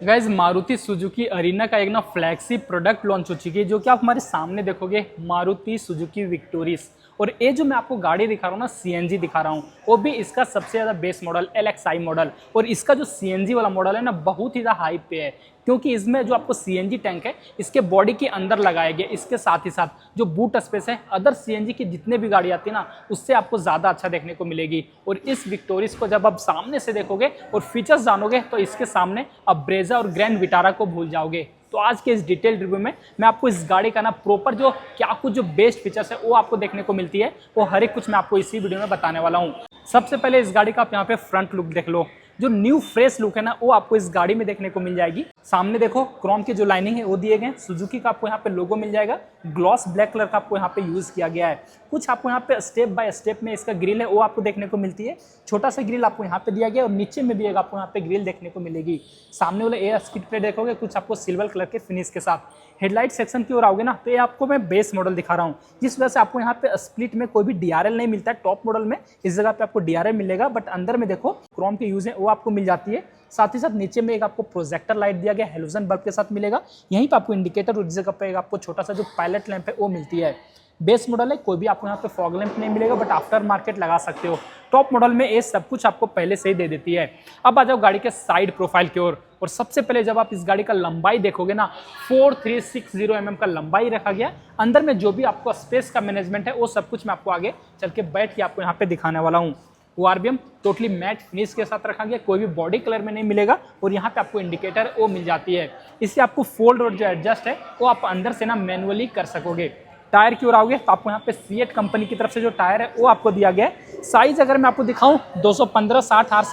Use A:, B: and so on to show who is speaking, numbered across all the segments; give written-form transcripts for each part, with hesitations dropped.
A: Guys Maruti Suzuki arena का एक ना फ्लैगशिप प्रोडक्ट लॉन्च हो चुकी है, जो कि आप हमारे सामने देखोगे मारुति सुजुकी विक्टोरिस। और ये जो मैं आपको गाड़ी दिखा रहा हूँ ना, सीएनजी दिखा रहा हूँ, वो भी इसका सबसे ज़्यादा बेस मॉडल LXi मॉडल। और इसका जो सीएनजी वाला मॉडल है ना, बहुत ही ज़्यादा हाइप पे है, क्योंकि इसमें जो आपको सीएनजी टैंक है इसके बॉडी के अंदर लगाया गया। इसके साथ ही साथ जो बूट स्पेस है अदर सीएनजी की जितने भी गाड़ी आती है ना, उससे आपको ज़्यादा अच्छा देखने को मिलेगी। और इस विक्टोरिस को जब आप सामने से देखोगे और फीचर्स जानोगे तो इसके सामने आप ब्रेजा और ग्रैंड विटारा को भूल जाओगे। तो आज के इस डिटेल रिव्यू में मैं आपको इस गाड़ी का ना प्रॉपर जो क्या कुछ जो बेस्ट फीचर्स है वो आपको देखने को मिलती है, वो हर एक कुछ मैं आपको इसी वीडियो में बताने वाला हूँ। सबसे पहले इस गाड़ी का आप यहाँ पे फ्रंट लुक देख लो। जो न्यू फ्रेश लुक है ना, वो आपको इस गाड़ी में देखने को मिल जाएगी। सामने देखो क्रोम की जो लाइनिंग है वो दिए गए। सुजुकी का आपको यहाँ पे लोगो मिल जाएगा। ग्लॉस ब्लैक कलर का आपको यहाँ पे यूज किया गया है। कुछ आपको यहाँ पे स्टेप बाय स्टेप में इसका ग्रिल है वो आपको देखने को मिलती है। छोटा सा ग्रिल आपको यहाँ पे दिया गया और नीचे में भी एक आपको यहाँ पे ग्रिल देखने को मिलेगी। सामने वाले एयर स्किड प्लेट देखोगे कुछ आपको सिल्वर कलर के फिनिश के साथ। हेडलाइट सेक्शन की ओर आओगे ना, तो ये आपको मैं बेस मॉडल दिखा रहा हूँ, जिस वजह से आपको यहाँ पे स्प्लिट में कोई भी DRL नहीं मिलता है। टॉप मॉडल में इस जगह पे आपको DRL मिलेगा, बट अंदर में देखो क्रोम की यूज है वो आपको मिल जाती है। साथ ही साथ नीचे में एक आपको प्रोजेक्टर लाइट दिया गया, हेलोजन बल्ब के साथ मिलेगा। यहीं पे आपको इंडिकेटर और इस जगह पे आपको छोटा सा जो पायलट लैंप है वो मिलती है। बेस मॉडल है, कोई भी आपको यहाँ पे फॉग लैंप नहीं मिलेगा, बट आफ्टर मार्केट लगा सकते हो। टॉप मॉडल में ये सब कुछ आपको पहले से ही दे देती है। अब आ जाओ गाड़ी के साइड प्रोफाइल की ओर। और सबसे पहले जब आप इस गाड़ी का लंबाई देखोगे ना, 4360 mm का लंबाई रखा गया। अंदर में जो भी आपको स्पेस का मैनेजमेंट है वो सब कुछ मैं आपको आगे चल के बैठ के आपको यहाँ पे दिखाने वाला हूँ। ORVM टोटली मैट फिनिश के साथ रखा गया, कोई भी बॉडी कलर में नहीं मिलेगा। और यहाँ पे आपको इंडिकेटर वो मिल जाती है। इससे आपको फोल्ड और जो एडजस्ट है वो आप अंदर से ना मैनुअली कर सकोगे। टायर की ओर आओगे तो आपको यहाँ पे सीएट कंपनी की तरफ से जो टायर है वो आपको दिया गया है। साइज अगर मैं आपको दिखाऊं 215 60 R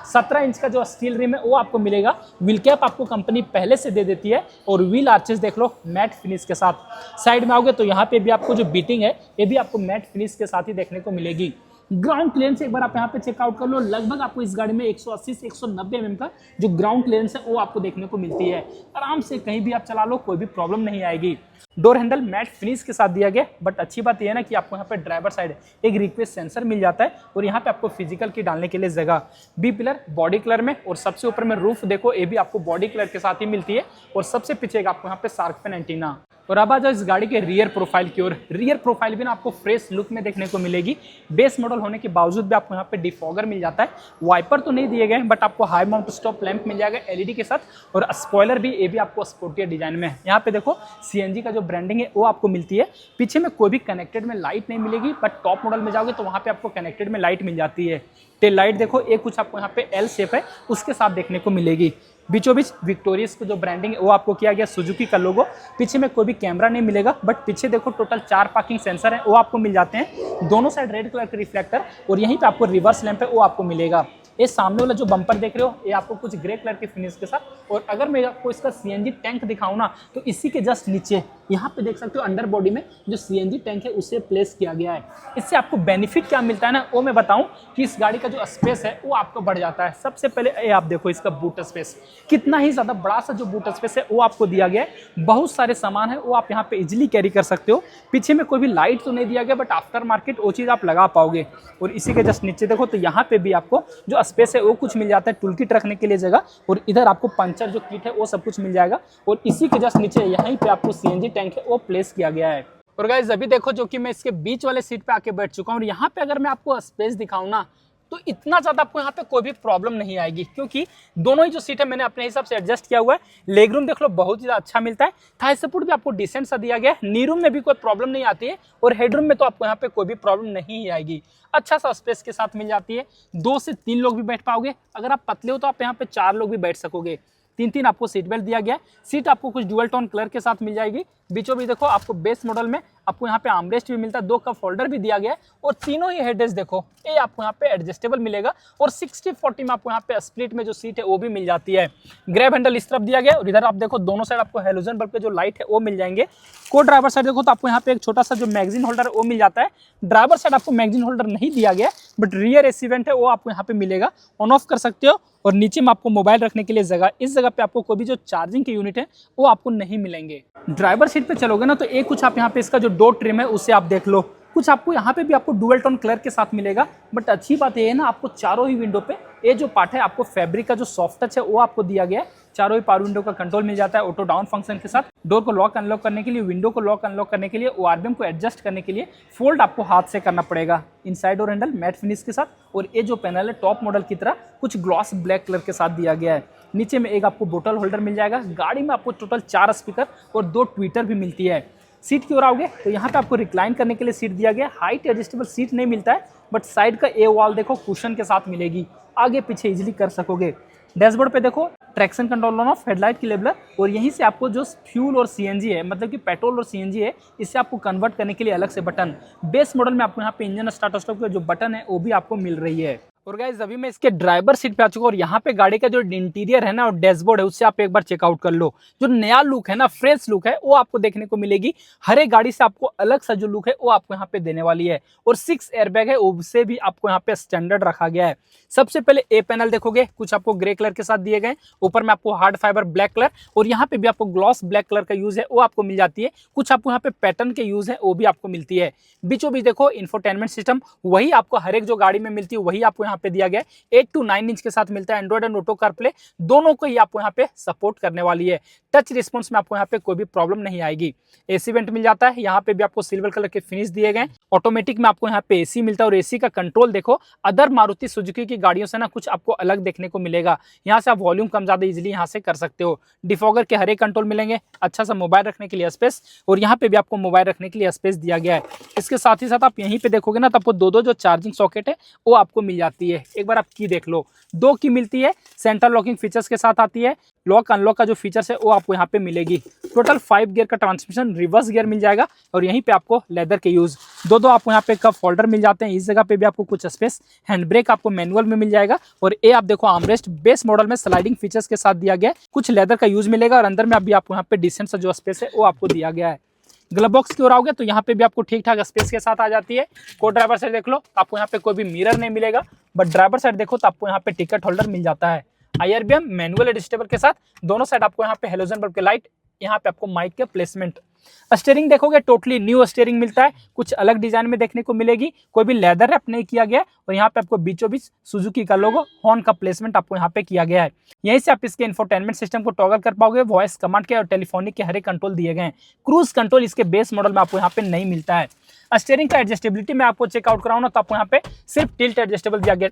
A: 17 इंच का जो स्टील रिम है वो आपको मिलेगा। व्हील कैप आपको कंपनी पहले से दे देती है। और व्हील आर्चेस देख लो मैट फिनिश के साथ। साइड में आओगे तो यहाँ पे भी आपको जो बीटिंग है ये भी आपको मैट फिनिश के साथ ही देखने को मिलेगी। ग्राउंड क्लियरेंस एक बार आप यहाँ पे चेकआउट कर लो। लगभग आपको इस गाड़ी में 180 से 190 mm का जो ग्राउंड क्लियरेंस है वो आपको देखने को मिलती है। आराम से कहीं भी आप चला लो, कोई भी प्रॉब्लम नहीं आएगी। डोर हैंडल मैट फिनिश के साथ दिया गया, बट अच्छी बात यह है ना कि आपको यहाँ पे ड्राइवर साइड एक रिक्वेस्ट सेंसर मिल जाता है। और यहाँ पे आपको फिजिकल की डालने के लिए जगह। बी पिलर बॉडी कलर में, और सबसे ऊपर में रूफ देखो ये भी आपको बॉडी कलर के साथ ही मिलती है। और सबसे पीछे आपको यहाँ पे शार्क फिन एंटीना। और अब आ जाओ इस गाड़ी के रियर प्रोफाइल की ओर। रियर प्रोफाइल भी ना आपको फ्रेश लुक में देखने को मिलेगी। बेस मॉडल होने के बावजूद भी आपको यहाँ पे डिफॉगर मिल जाता है। वाइपर तो नहीं दिए गए, बट आपको हाई माउंट स्टॉप लैंप मिल जाएगा LED के साथ। और स्पॉइलर भी ये भी आपको स्पोर्टियर डिजाइन में है। यहाँ पे देखो CNG का जो ब्रांडिंग है वो आपको मिलती है। पीछे में कोई भी कनेक्टेड में लाइट नहीं मिलेगी, बट टॉप मॉडल में जाओगे तो वहाँ पे आपको कनेक्टेड में लाइट मिल जाती है। टेल लाइट देखो ये कुछ आपको यहाँ पे L शेप है उसके साथ देखने को मिलेगी। बीचों बीच विक्टोरियस को जो ब्रांडिंग है वो आपको किया गया सुजुकी का लोगो। पीछे में कोई भी कैमरा नहीं मिलेगा, बट पीछे देखो टोटल 4 पार्किंग सेंसर है वो आपको मिल जाते हैं। दोनों साइड रेड कलर के रिफ्लेक्टर, और यहीं पे आपको रिवर्स लैंप है वो आपको मिलेगा। ये सामने वाला जो बम्पर देख रहे हो ये आपको कुछ ग्रे कलर के फिनिश के साथ। और अगर मैं आपको इसका CNG टैंक दिखाऊं ना, तो इसी के जस्ट नीचे यहाँ पे देख सकते हो अंडर बॉडी में जो CNG टैंक है उसे प्लेस किया गया है। इससे आपको बेनिफिट क्या मिलता है ना, वो मैं बताऊं कि इस गाड़ी का जो स्पेस है वो आपको बढ़ जाता है। सबसे पहले ये आप देखो इसका बूट स्पेस, कितना ही ज्यादा बड़ा सा जो बूट स्पेस है वो आपको दिया गया है। बहुत सारे सामान है वो आप यहाँ पे इजिली कैरी कर सकते हो। पीछे में कोई भी लाइट तो नहीं दिया गया, बट आफ्टर मार्केट वो चीज आप लगा पाओगे। और इसी के जस्ट नीचे देखो तो यहाँ पे भी आपको जो स्पेस है वो कुछ मिल जाता है, टूल किट रखने के लिए जगह। और इधर आपको पंचर जो किट है वो सब कुछ मिल जाएगा। और इसी के जस्ट नीचे यहीं पे आपको CNG टैंक है वो प्लेस किया गया है। और गाइस अभी देखो जो कि मैं इसके बीच वाले सीट पे आके बैठ चुका हूँ। और यहाँ पे अगर मैं आपको स्पेस दिखाऊं ना, तो इतना ज्यादा आपको यहाँ पे कोई भी प्रॉब्लम नहीं आएगी, क्योंकि दोनों ही जो सीट है मैंने अपने हिसाब से एडजस्ट किया हुआ है। लेग रूम देख लो बहुत ही अच्छा मिलता है। थाई सपोर्ट भी आपको डिसेंट सा दिया गया है। नी रूम में भी कोई प्रॉब्लम नहीं आती है। और हेडरूम में तो आपको यहाँ पे कोई भी प्रॉब्लम नहीं ही आएगी। अच्छा सा स्पेस के साथ मिल जाती है। 2 से 3 लोग भी बैठ पाओगे। अगर आप पतले हो तो आप यहाँ पे 4 लोग भी बैठ सकोगे। 3 आपको सीट बेल्ट दिया गया है। सीट आपको कुछ डुअल टोन कलर के साथ मिल जाएगी। बीचों बीच देखो आपको बेस मॉडल में आपको यहाँ पे आर्मरेस्ट भी मिलता है। 2 कप होल्डर भी दिया गया है। और तीनों ही हेडरेस्ट देखो ये आपको यहाँ पे एडजस्टेबल मिलेगा। और 60-40 में आपको यहाँ पे स्प्लिट में जो सीट है वो भी मिल जाती है। ग्रैब हैंडल इस तरफ दिया गया है। और इधर आप देखो दोनों साइड आपको हेलोजन बल्ब के जो लाइट है वो मिल जाएंगे। को ड्राइवर साइड देखो तो आपको यहाँ पे एक छोटा सा जो मैगजीन होल्डर है वो मिल जाता है। ड्राइवर साइड आपको मैगजीन होल्डर नहीं दिया गया, बट रियर एसी वेंट है वो आपको यहाँ पे मिलेगा। ऑन ऑफ कर सकते हो। और नीचे में आपको मोबाइल रखने के लिए जगह। इस जगह पे आपको कोई भी जो चार्जिंग के यूनिट है वो आपको नहीं मिलेंगे। ड्राइवर सीट पे चलोगे ना तो एक कुछ आप यहाँ पे इसका जो डोर ट्रिम है उसे आप देख लो। कुछ आपको यहाँ पे भी आपको डुअल टोन कलर के साथ मिलेगा। बट अच्छी बात ये है ना, आपको चारों ही विंडो पे ये जो पार्ट है आपको फैब्रिक का जो सॉफ्ट टच है वो आपको दिया गया है। चारों ही पावर विंडो का कंट्रोल मिल जाता है ऑटो डाउन फंक्शन के साथ। डोर को लॉक अनलॉक करने के लिए, विंडो को लॉक अनलॉक करने के लिए, ओआरबीएम को एडजस्ट करने के लिए फोल्ड आपको हाथ से करना पड़ेगा। Inside door handle matte finish के साथ और ये जो पैनल है टॉप मॉडल की तरह कुछ ग्लॉस ब्लैक कलर के साथ दिया गया है। नीचे में एक आपको बोतल होल्डर मिल जाएगा। गाड़ी में आपको टोटल 4 स्पीकर और 2 ट्विटर भी मिलती है। सीट की ओर आओगे तो यहाँ पे आपको रिक्लाइन करने के लिए सीट दिया गया है। हाइट एडजस्टेबल सीट नहीं मिलता है, बट साइड का ए वॉल देखो कुशन के साथ मिलेगी, आगे पीछे इजीली कर सकोगे। डैशबोर्ड पे देखो traction control on off, headlight की लेबलर, और यहीं से आपको जो फ्यूल और सीएनजी है, मतलब कि पेट्रोल और सीएनजी है, इससे आपको कन्वर्ट करने के लिए अलग से बटन। बेस मॉडल में आपको यहाँ पे इंजन स्टार्ट स्टॉप का जो बटन है वो भी आपको मिल रही है। और गाइस अभी मैं इसके ड्राइवर सीट पे आ चुका हूँ और यहाँ पे गाड़ी का जो इंटीरियर है ना और डैशबोर्ड है उससे आप एक बार चेकआउट कर लो। जो नया लुक है ना, फ्रेश लुक है, वो आपको देखने को मिलेगी। हर एक गाड़ी से आपको अलग सा जो लुक है वो आपको यहाँ पे देने वाली है। और 6 एयरबैग है, उससे भी आपको यहाँ पे स्टैंडर्ड रखा गया है। सबसे पहले ए पैनल देखोगे, कुछ आपको ग्रे कलर के साथ दिए गए, ऊपर में आपको हार्ड फाइबर ब्लैक कलर और यहाँ पे भी आपको ग्लॉस ब्लैक कलर का यूज है वो आपको मिल जाती है। कुछ आपको यहाँ पे पैटर्न के यूज है वो भी आपको मिलती है। बीचों बीच देखो इंफोटेनमेंट सिस्टम, वही आपको हर एक जो गाड़ी में मिलती है वही आपको यहाँ पे दिया गया है। 8 to 9 इंच के साथ मिलता है। एंड्रॉइड एंड ऑटो कारप्ले दोनों को ही आपको यहाँ पे सपोर्ट करने वाली है। टच रिस्पॉन्स में आपको यहाँ पे कोई भी प्रॉब्लम नहीं आएगी। एसी वेंट मिल जाता है, यहाँ पे भी आपको सिल्वर कलर के फिनिश दिए गए। ऑटोमेटिक में आपको यहाँ पे एसी मिलता है और एसी का कंट्रोल देखो अदर मारुति सुजुकी की गाड़ियों से ना कुछ आपको अलग देखने को मिलेगा। यहाँ से आप वॉल्यूम कम ज्यादा इजिली यहाँ से कर सकते हो। डिफॉगर के हर एक कंट्रोल मिलेंगे, अच्छा सा मोबाइल रखने के लिए स्पेस, और यहाँ पे भी आपको मोबाइल रखने के लिए स्पेस दिया गया है। इसके साथ ही साथ आप यहीं पे देखोगे ना तो आपको दो जो चार्जिंग सॉकेट है वो आपको मिल जाती है। एक बार आप की देख लो, 2 की मिलती है। सेंटर लॉकिंग फीचर्स के साथ आती है। लॉक अनलॉक का जो फीचर्स है वो आपको यहाँ पे मिलेगी। टोटल 5 गियर का ट्रांसमिशन, रिवर्स गियर मिल जाएगा और यहीं पे आपको लेदर के यूज दो आपको यहाँ पे कप होल्डर मिल जाते हैं। इस जगह पे भी आपको कुछ स्पेस। हैंड ब्रेक आपको मैनुअल में मिल जाएगा और ये आप देखो आर्मरेस्ट बेस मॉडल में स्लाइडिंग फीचर्स के साथ दिया गया है। कुछ लेदर का यूज मिलेगा और अंदर में अभी आपको यहाँ पे डिसेंट सा जो स्पेस है वो आपको दिया गया है। ग्लव बॉक्स की ओर आओगे तो यहाँ पे भी आपको ठीक ठाक स्पेस के साथ आ जाती है। को ड्राइवर साइड देख लो तो आपको यहाँ पे कोई भी मिरर नहीं मिलेगा, बट ड्राइवर साइड देखो तो आपको यहाँ पे टिकट होल्डर मिल जाता है। आईआरबीएम मैनुअल एडजस्टेबल के साथ दोनों साइड आपको यहाँ पे हेलोजन बल्ब के लाइट, यहाँ पे आपको माइक के प्लेसमेंट। स्टीयरिंग देखोगे टोटली न्यू स्टीयरिंग मिलता है, कुछ अलग डिजाइन में देखने को मिलेगी, कोई भी लेदर रैप नहीं किया गया और यहाँ पे आपको बीचों बीच सुजुकी का लोगो, हॉर्न का प्लेसमेंट आपको यहाँ पे किया गया है। यहीं से आप इसके इंफोटेनमेंट सिस्टम को टॉगल कर पाओगे। वॉइस कमांड के और टेलीफोनिक के हर एक कंट्रोल दिए गए हैं। क्रूज कंट्रोल इसके बेस मॉडल में आपको यहाँ पे नहीं मिलता है। स्टीयरिंग का एडजस्टेबिलिटी में आपको चेकआउट कराऊँ ना तो आपको यहाँ पे सिर्फ टिल्ट एडजस्टेबल दिया गया,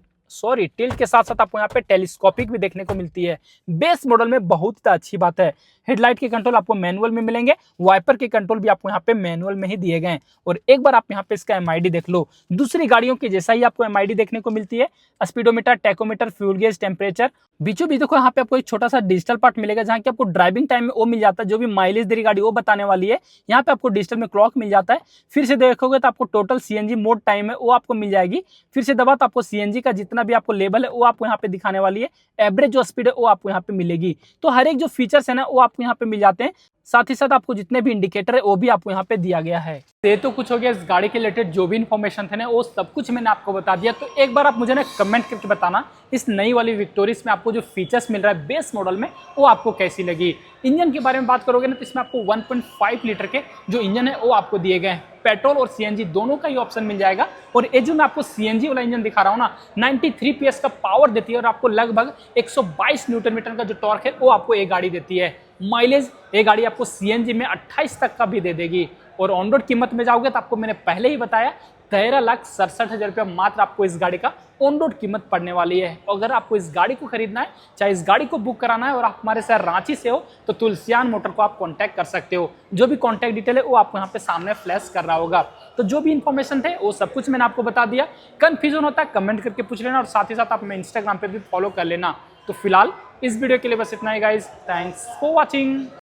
A: टिल्ट के साथ साथ आपको यहाँ पे टेलीस्कोपिक भी देखने को मिलती है। बेस मॉडल में बहुत अच्छी बात है। हेडलाइट के कंट्रोल आपको मैनुअल में मिलेंगे, वाइपर के कंट्रोल भी आपको यहाँ पे मैनुअल में ही दिए गए हैं। और एक बार आप यहाँ पे इसका एमआईडी देख लो, दूसरी गाड़ियों की जैसा ही आपको एमआईडी देखने को मिलती है। Speedometer, tachometer, fuel gauge, temperature, बीचों बीच देखो यहाँ पे आपको एक छोटा सा डिजिटल पार्ट मिलेगा जहाँ की आपको ड्राइविंग टाइम में वो मिल जाता है, जो भी माइलेज दे रही गाड़ी वो बताने वाली है। यहाँ पे आपको डिजिटल में क्लॉक मिल जाता है। फिर से देखोगे तो आपको टोटल सीएनजी मोड टाइम है वो आपको मिल जाएगी। फिर से दबा तो आपको सीएनजी का जितना भी आपको लेवल है वो आपको यहाँ पे दिखाने वाली है। एवरेज जो स्पीड है वो आपको यहाँ पे मिलेगी। तो हर एक जो फीचर्स है ना वो आपको यहाँ पे मिल जाते हैं। साथ ही साथ आपको जितने भी इंडिकेटर है वो भी आपको यहाँ पे दिया गया है। ये तो कुछ हो गया इस गाड़ी के रिलेटेड, जो भी इन्फॉर्मेशन थे ना वो सब कुछ मैंने आपको बता दिया। तो एक बार आप मुझे ना कमेंट करके बताना इस नई वाली विक्टोरियस में आपको जो फीचर्स मिल रहा है बेस मॉडल में वो आपको कैसी लगी। इंजन के बारे में बात करोगे ना तो इसमें आपको 1.5 लीटर के जो इंजन है वो आपको दिए गए हैं। पेट्रोल और सीएनजी दोनों का ही ऑप्शन मिल जाएगा। और ये जो मैं आपको सीएनजी वाला इंजन दिखा रहा हूँ ना, 93 PS का पावर देती है और आपको लगभग 122 न्यूटन मीटर का जो टॉर्क है वो आपको ये गाड़ी देती है। माइलेज ये गाड़ी आपको सीएनजी में 28 तक का भी दे देगी। और ऑन रोड कीमत में जाओगे तो आपको मैंने पहले ही बताया 13,67,000 रुपया मात्र आपको इस गाड़ी का ऑन रोड कीमत पड़ने वाली है। अगर आपको इस गाड़ी को खरीदना है, चाहे इस गाड़ी को बुक कराना है और आप हमारे शहर रांची से हो तो तुलसियान मोटर को आप कांटेक्ट कर सकते हो। जो भी कांटेक्ट डिटेल है वो आपको यहाँ पे सामने फ्लैश कर रहा होगा। तो जो भी इन्फॉर्मेशन थे वो सब कुछ मैंने आपको बता दिया। कंफ्यूजन होता है कमेंट करके पूछ लेना और साथ ही साथ आप हमें इंस्टाग्राम पे भी फॉलो कर लेना। तो फिलहाल इस वीडियो के लिए बस इतना ही गाइज। Thanks for watching.